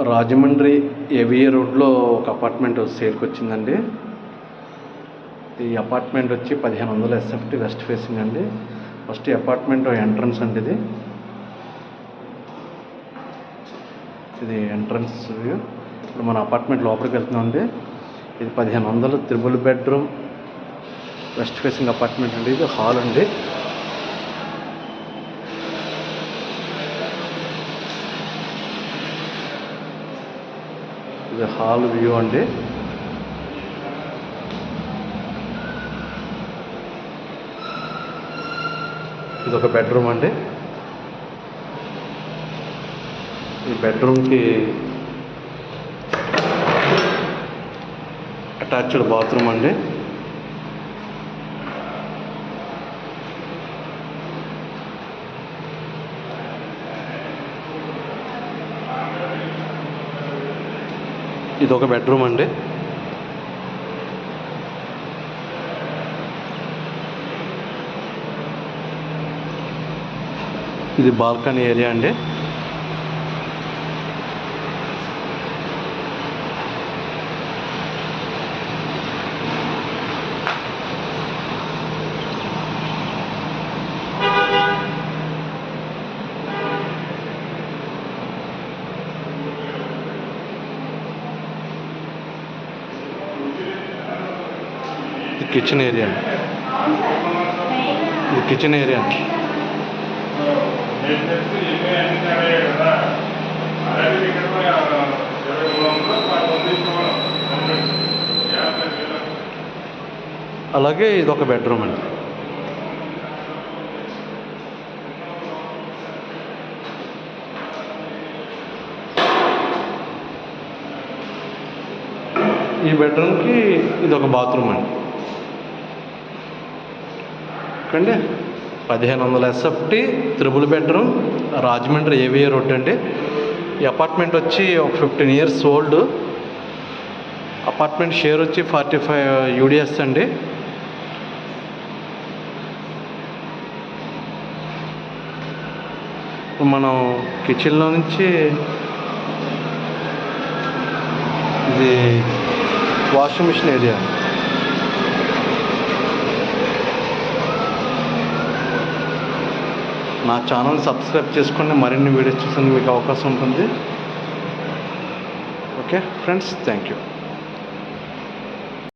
రాజమండ్రి ఏవిఏ రోడ్లో ఒక అపార్ట్మెంట్ సేల్కి వచ్చిందండి. ఈ అపార్ట్మెంట్ వచ్చి 1500 SFT వెస్ట్ ఫేసింగ్ అండి. ఫస్ట్ అపార్ట్మెంట్ ఎంట్రన్స్ అండి. ఇది ఎంట్రన్స్ వ్యూ. ఇప్పుడు మన అపార్ట్మెంట్ లోపలికి వెళ్తున్నామండి. ఇది 1500 triple bedroom west facing apartment అండి. ఇది హాల్ అండి. ఇది హాల్ వ్యూ అండి. ఇది ఒక బెడ్రూమ్ అండి. ఈ బెడ్రూమ్కి అటాచ్డ్ బాత్రూమ్ అండి. ఇది ఒక బెడ్రూమ్ అండి. ఇది బాల్కనీ ఏరియా అండి. కిచెన్ ఏరియా అండి. ఇది కిచెన్ ఏరియా అండి. అలాగే ఇది ఒక బెడ్రూమ్ అండి. ఈ బెడ్రూమ్కి ఇది ఒక బాత్రూమ్ అండి. Okay 1500 SFT triple bedroom Rajahmundry ఏవిఏ road అండి. ఈ అపార్ట్మెంట్ వచ్చి ఒక 15 years ఓల్డ్. అపార్ట్మెంట్ షేర్ వచ్చి 45 UDS అండి. మనం కిచెన్లో నుంచి ఇది వాషింగ్ మిషన్ ఏరియా. నా ఛానల్ సబ్స్క్రైబ్ చేసుకోండి. మరిన్ని వీడియోస్ చూసేందుకు మీకు అవకాశం ఉంటుంది. Okay friends, thank you.